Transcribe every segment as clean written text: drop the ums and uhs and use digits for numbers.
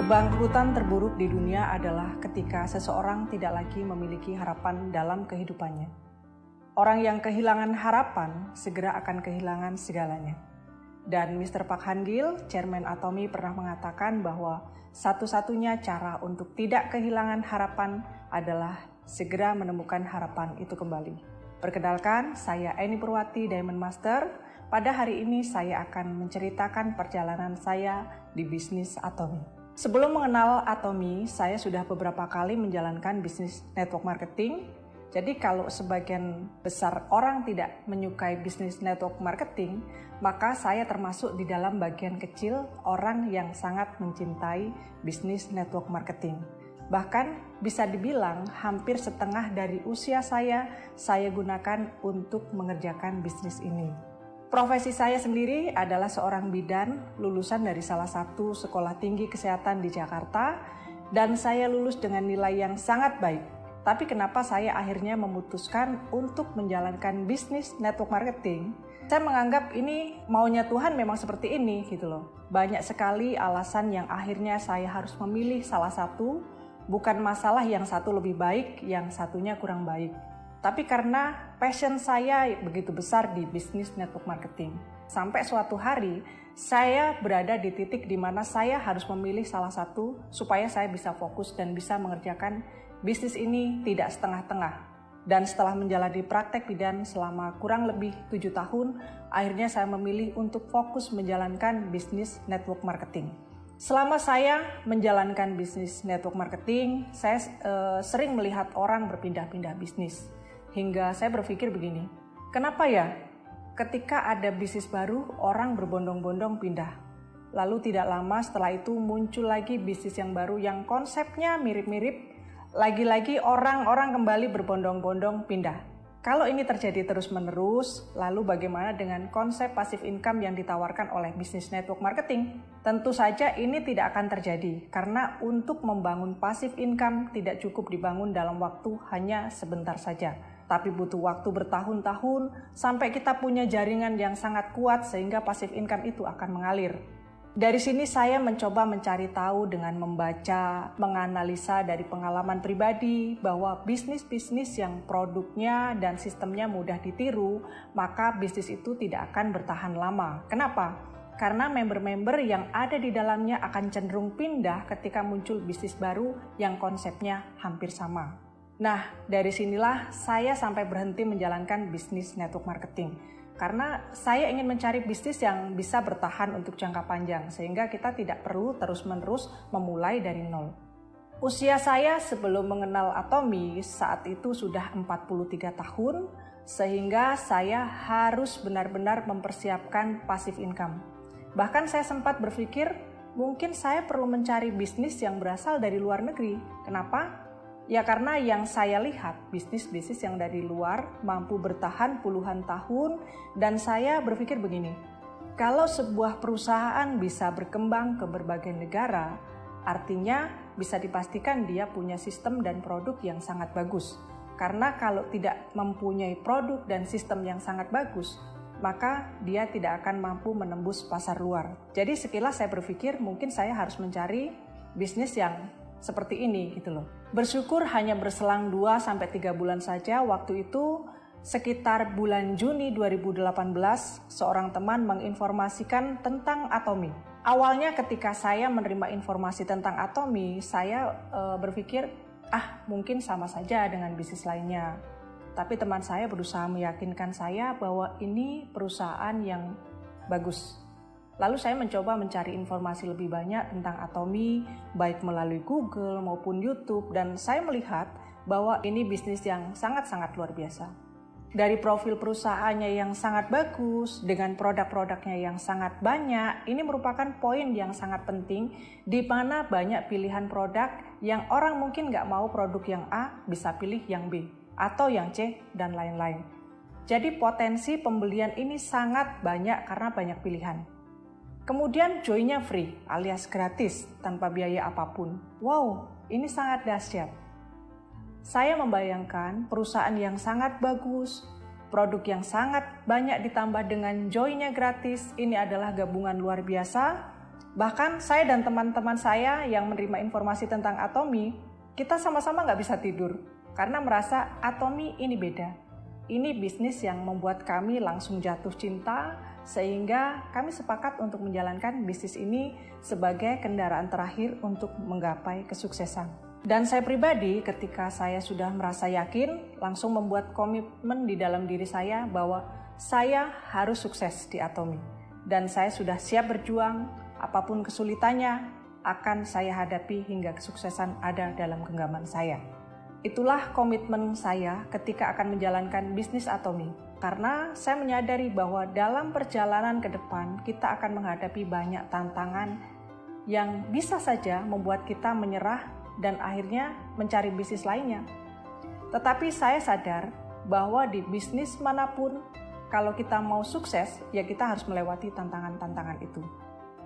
Kebangkrutan terburuk di dunia adalah ketika seseorang tidak lagi memiliki harapan dalam kehidupannya. Orang yang kehilangan harapan segera akan kehilangan segalanya. Dan Mr. Park Han-gil, Chairman Atomy, pernah mengatakan bahwa satu-satunya cara untuk tidak kehilangan harapan adalah segera menemukan harapan itu kembali. Perkenalkan, saya Eni Purwati, Diamond Master. Pada hari ini saya akan menceritakan perjalanan saya di bisnis Atomy. Sebelum mengenal Atomy, saya sudah beberapa kali menjalankan bisnis network marketing. Jadi kalau sebagian besar orang tidak menyukai bisnis network marketing, maka saya termasuk di dalam bagian kecil orang yang sangat mencintai bisnis network marketing. Bahkan bisa dibilang hampir setengah dari usia saya gunakan untuk mengerjakan bisnis ini. Profesi saya sendiri adalah seorang bidan lulusan dari salah satu sekolah tinggi kesehatan di Jakarta, dan saya lulus dengan nilai yang sangat baik. Tapi kenapa saya akhirnya memutuskan untuk menjalankan bisnis network marketing? Saya menganggap ini maunya Tuhan memang seperti ini gitu loh. Banyak sekali alasan yang akhirnya saya harus memilih salah satu, bukan masalah yang satu lebih baik, yang satunya kurang baik. Tapi karena passion saya begitu besar di bisnis network marketing, sampai suatu hari saya berada di titik di mana saya harus memilih salah satu supaya saya bisa fokus dan bisa mengerjakan bisnis ini tidak setengah-tengah. Dan setelah menjalani praktek bidan selama kurang lebih 7 tahun, akhirnya saya memilih untuk fokus menjalankan bisnis network marketing. Selama saya menjalankan bisnis network marketing, saya sering melihat orang berpindah-pindah bisnis. Hingga saya berpikir begini, kenapa ya ketika ada bisnis baru orang berbondong-bondong pindah. Lalu tidak lama setelah itu muncul lagi bisnis yang baru yang konsepnya mirip-mirip. Lagi-lagi orang-orang kembali berbondong-bondong pindah. Kalau ini terjadi terus-menerus, lalu bagaimana dengan konsep passive income yang ditawarkan oleh bisnis network marketing? Tentu saja ini tidak akan terjadi, karena untuk membangun passive income tidak cukup dibangun dalam waktu hanya sebentar saja. Tapi butuh waktu bertahun-tahun sampai kita punya jaringan yang sangat kuat sehingga passive income itu akan mengalir. Dari sini saya mencoba mencari tahu dengan membaca, menganalisa dari pengalaman pribadi bahwa bisnis-bisnis yang produknya dan sistemnya mudah ditiru, maka bisnis itu tidak akan bertahan lama. Kenapa? Karena member-member yang ada di dalamnya akan cenderung pindah ketika muncul bisnis baru yang konsepnya hampir sama. Nah, dari sinilah saya sampai berhenti menjalankan bisnis network marketing. Karena saya ingin mencari bisnis yang bisa bertahan untuk jangka panjang, sehingga kita tidak perlu terus-menerus memulai dari nol. Usia saya sebelum mengenal Atomy saat itu sudah 43 tahun, sehingga saya harus benar-benar mempersiapkan passive income. Bahkan saya sempat berpikir, mungkin saya perlu mencari bisnis yang berasal dari luar negeri. Kenapa? Ya karena yang saya lihat bisnis-bisnis yang dari luar mampu bertahan puluhan tahun, dan saya berpikir begini, kalau sebuah perusahaan bisa berkembang ke berbagai negara, artinya bisa dipastikan dia punya sistem dan produk yang sangat bagus. Karena kalau tidak mempunyai produk dan sistem yang sangat bagus, maka dia tidak akan mampu menembus pasar luar. Jadi sekilas saya berpikir mungkin saya harus mencari bisnis yang seperti ini gitu loh. Bersyukur hanya berselang 2-3 bulan saja. Waktu itu sekitar bulan Juni 2018 seorang teman menginformasikan tentang Atomy. Awalnya ketika saya menerima informasi tentang Atomy, saya berpikir mungkin sama saja dengan bisnis lainnya. Tapi teman saya berusaha meyakinkan saya bahwa ini perusahaan yang bagus. Lalu saya mencoba mencari informasi lebih banyak tentang Atomy, baik melalui Google maupun YouTube, dan saya melihat bahwa ini bisnis yang sangat-sangat luar biasa. Dari profil perusahaannya yang sangat bagus, dengan produk-produknya yang sangat banyak, ini merupakan poin yang sangat penting, di mana banyak pilihan produk yang orang mungkin nggak mau produk yang A, bisa pilih yang B, atau yang C, dan lain-lain. Jadi potensi pembelian ini sangat banyak karena banyak pilihan. Kemudian join-nya free alias gratis tanpa biaya apapun. Wow, ini sangat dahsyat. Saya membayangkan perusahaan yang sangat bagus, produk yang sangat banyak ditambah dengan join-nya gratis, ini adalah gabungan luar biasa Bahkan saya dan teman-teman saya yang menerima informasi tentang Atomy, kita sama-sama nggak bisa tidur karena merasa Atomy ini beda. Ini bisnis yang membuat kami langsung jatuh cinta, sehingga kami sepakat untuk menjalankan bisnis ini sebagai kendaraan terakhir untuk menggapai kesuksesan. Dan saya pribadi ketika saya sudah merasa yakin, langsung membuat komitmen di dalam diri saya bahwa saya harus sukses di Atomy. Dan saya sudah siap berjuang, apapun kesulitannya akan saya hadapi hingga kesuksesan ada dalam genggaman saya. Itulah komitmen saya ketika akan menjalankan bisnis Atomy. Karena saya menyadari bahwa dalam perjalanan ke depan kita akan menghadapi banyak tantangan yang bisa saja membuat kita menyerah dan akhirnya mencari bisnis lainnya. Tetapi saya sadar bahwa di bisnis manapun, kalau kita mau sukses, ya kita harus melewati tantangan-tantangan itu.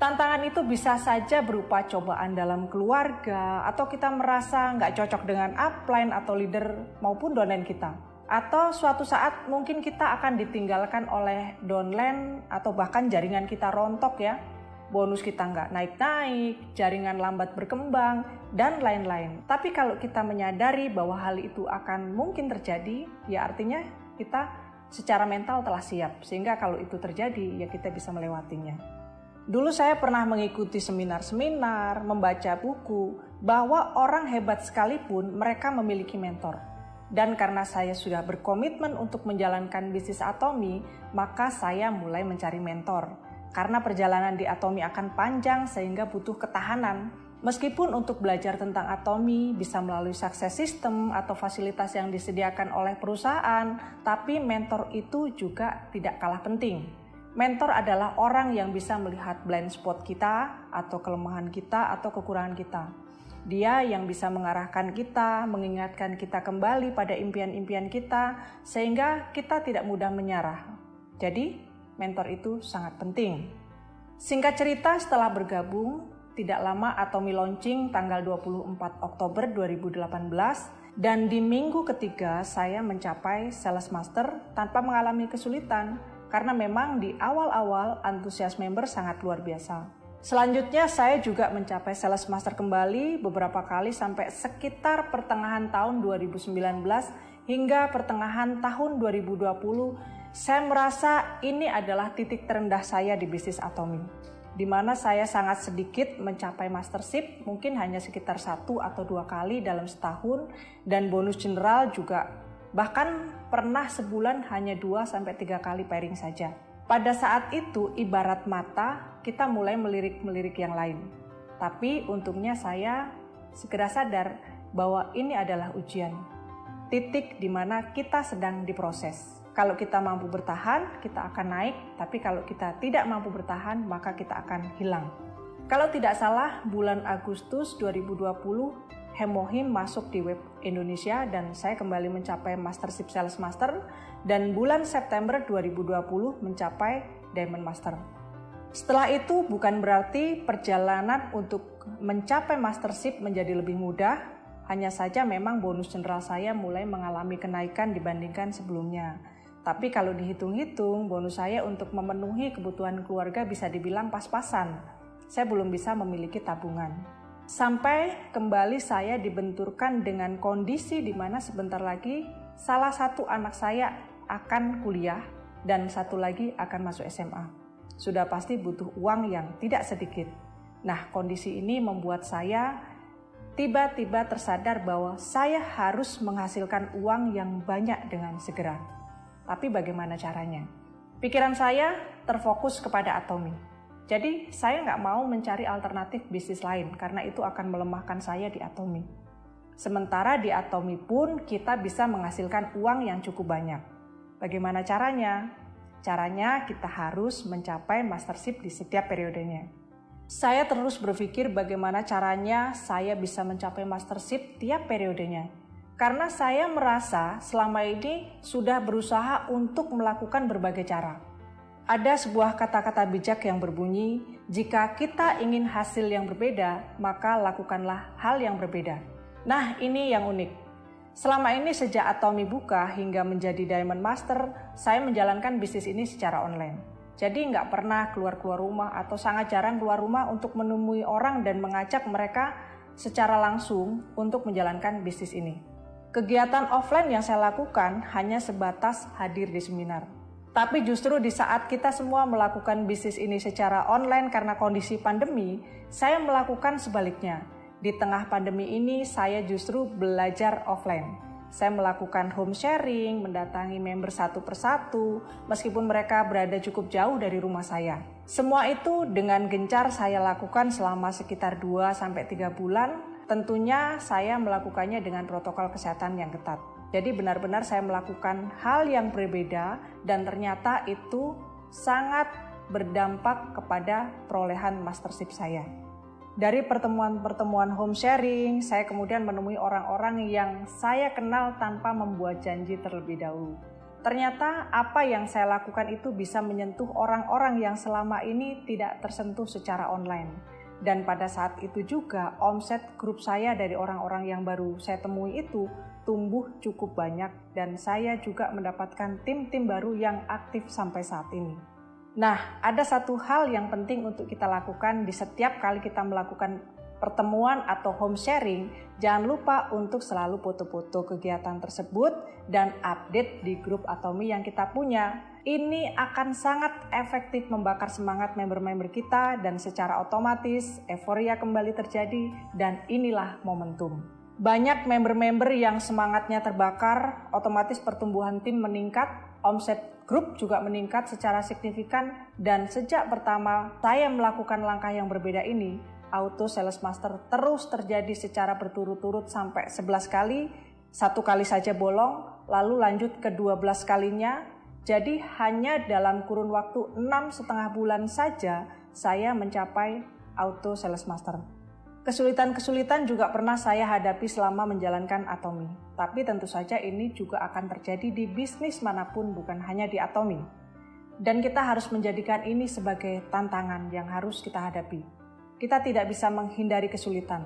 Tantangan itu bisa saja berupa cobaan dalam keluarga, atau kita merasa nggak cocok dengan upline atau leader maupun downline kita. Atau suatu saat mungkin kita akan ditinggalkan oleh downline atau bahkan jaringan kita rontok ya. Bonus kita nggak naik-naik, jaringan lambat berkembang, dan lain-lain. Tapi kalau kita menyadari bahwa hal itu akan mungkin terjadi, ya artinya kita secara mental telah siap. Sehingga kalau itu terjadi, ya kita bisa melewatinya. Dulu saya pernah mengikuti seminar-seminar, membaca buku, bahwa orang hebat sekalipun mereka memiliki mentor. Dan karena saya sudah berkomitmen untuk menjalankan bisnis Atomy, maka saya mulai mencari mentor. Karena perjalanan di Atomy akan panjang sehingga butuh ketahanan. Meskipun untuk belajar tentang Atomy bisa melalui success system atau fasilitas yang disediakan oleh perusahaan, tapi mentor itu juga tidak kalah penting. Mentor adalah orang yang bisa melihat blind spot kita atau kelemahan kita atau kekurangan kita. Dia yang bisa mengarahkan kita, mengingatkan kita kembali pada impian-impian kita sehingga kita tidak mudah menyerah. Jadi, mentor itu sangat penting. Singkat cerita, setelah bergabung, tidak lama Atomy launching tanggal 24 Oktober 2018 dan di minggu ketiga saya mencapai Sales Master tanpa mengalami kesulitan karena memang di awal-awal antusias member sangat luar biasa. Selanjutnya saya juga mencapai Sales Master kembali beberapa kali sampai sekitar pertengahan tahun 2019 hingga pertengahan tahun 2020. Saya merasa ini adalah titik terendah saya di bisnis Atomy, di mana saya sangat sedikit mencapai mastership, mungkin hanya sekitar 1 atau 2 kali dalam setahun, dan bonus general juga bahkan pernah sebulan hanya 2-3 kali pairing saja. Pada saat itu ibarat mata kita mulai melirik-melirik yang lain. Tapi untungnya saya segera sadar bahwa ini adalah ujian, titik di mana kita sedang diproses. Kalau kita mampu bertahan, kita akan naik. Tapi kalau kita tidak mampu bertahan, maka kita akan hilang. Kalau tidak salah, bulan Agustus 2020, Hemohim masuk di web Indonesia dan saya kembali mencapai Mastership Sales Master. Dan bulan September 2020 mencapai Diamond Master. Setelah itu bukan berarti perjalanan untuk mencapai Mastership menjadi lebih mudah. Hanya saja memang bonus general saya mulai mengalami kenaikan dibandingkan sebelumnya. Tapi kalau dihitung-hitung, bonus saya untuk memenuhi kebutuhan keluarga bisa dibilang pas-pasan. Saya belum bisa memiliki tabungan. Sampai kembali saya dibenturkan dengan kondisi di mana sebentar lagi salah satu anak saya akan kuliah dan satu lagi akan masuk SMA. Sudah pasti butuh uang yang tidak sedikit. Nah, kondisi ini membuat saya tiba-tiba tersadar bahwa saya harus menghasilkan uang yang banyak dengan segera. Tapi bagaimana caranya? Pikiran saya terfokus kepada Atomy. Jadi saya nggak mau mencari alternatif bisnis lain karena itu akan melemahkan saya di Atomy. Sementara di Atomy pun kita bisa menghasilkan uang yang cukup banyak. Bagaimana caranya? Caranya kita harus mencapai mastership di setiap periodenya. Saya terus berpikir bagaimana caranya saya bisa mencapai mastership tiap periodenya. Karena saya merasa selama ini sudah berusaha untuk melakukan berbagai cara. Ada sebuah kata-kata bijak yang berbunyi, jika kita ingin hasil yang berbeda, maka lakukanlah hal yang berbeda. Nah, ini yang unik. Selama ini sejak Atomy buka hingga menjadi Diamond Master, saya menjalankan bisnis ini secara online. Jadi nggak pernah keluar-keluar rumah atau sangat jarang keluar rumah untuk menemui orang dan mengajak mereka secara langsung untuk menjalankan bisnis ini. Kegiatan offline yang saya lakukan hanya sebatas hadir di seminar. Tapi justru di saat kita semua melakukan bisnis ini secara online karena kondisi pandemi, saya melakukan sebaliknya. Di tengah pandemi ini saya justru belajar offline. Saya melakukan home sharing, mendatangi member satu persatu, meskipun mereka berada cukup jauh dari rumah saya. Semua itu dengan gencar saya lakukan selama sekitar 2-3 bulan. Tentunya saya melakukannya dengan protokol kesehatan yang ketat. Jadi benar-benar saya melakukan hal yang berbeda dan ternyata itu sangat berdampak kepada perolehan mastership saya. Dari pertemuan-pertemuan home sharing, saya kemudian menemui orang-orang yang saya kenal tanpa membuat janji terlebih dahulu. Ternyata apa yang saya lakukan itu bisa menyentuh orang-orang yang selama ini tidak tersentuh secara online. Dan pada saat itu juga omset grup saya dari orang-orang yang baru saya temui itu tumbuh cukup banyak dan saya juga mendapatkan tim-tim baru yang aktif sampai saat ini. Nah, ada satu hal yang penting untuk kita lakukan di setiap kali kita melakukan pertemuan atau home sharing. Jangan lupa untuk selalu foto-foto kegiatan tersebut dan update di grup Atomi yang kita punya. Ini akan sangat efektif membakar semangat member-member kita dan secara otomatis euforia kembali terjadi dan inilah momentum. Banyak member-member yang semangatnya terbakar, otomatis pertumbuhan tim meningkat, omset grup juga meningkat secara signifikan dan sejak pertama saya melakukan langkah yang berbeda ini, Auto Sales Master terus terjadi secara berturut-turut sampai 11 kali, 1 kali saja bolong, lalu lanjut ke 12 kalinya. Jadi hanya dalam kurun waktu 6,5 bulan saja saya mencapai Auto Sales Master. Kesulitan-kesulitan juga pernah saya hadapi selama menjalankan Atomi. Tapi tentu saja ini juga akan terjadi di bisnis manapun, bukan hanya di Atomi. Dan kita harus menjadikan ini sebagai tantangan yang harus kita hadapi. Kita tidak bisa menghindari kesulitan.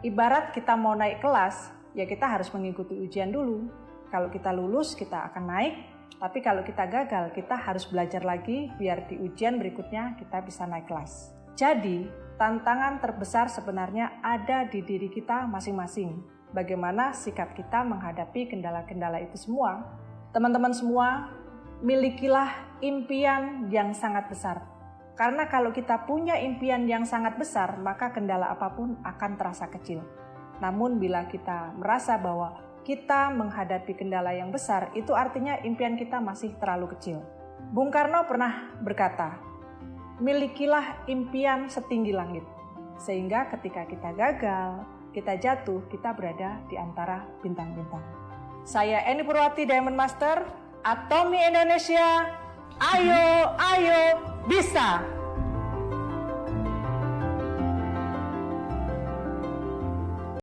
Ibarat kita mau naik kelas, ya kita harus mengikuti ujian dulu. Kalau kita lulus, kita akan naik. Tapi kalau kita gagal, kita harus belajar lagi biar di ujian berikutnya kita bisa naik kelas. Jadi, tantangan terbesar sebenarnya ada di diri kita masing-masing. Bagaimana sikap kita menghadapi kendala-kendala itu semua. Teman-teman semua, milikilah impian yang sangat besar. Karena kalau kita punya impian yang sangat besar, maka kendala apapun akan terasa kecil. Namun bila kita merasa bahwa kita menghadapi kendala yang besar, itu artinya impian kita masih terlalu kecil. Bung Karno pernah berkata, milikilah impian setinggi langit, sehingga ketika kita gagal, kita jatuh, kita berada di antara bintang-bintang. Saya Eni Purwati, Diamond Master, Atomi Indonesia, ayo, bisa!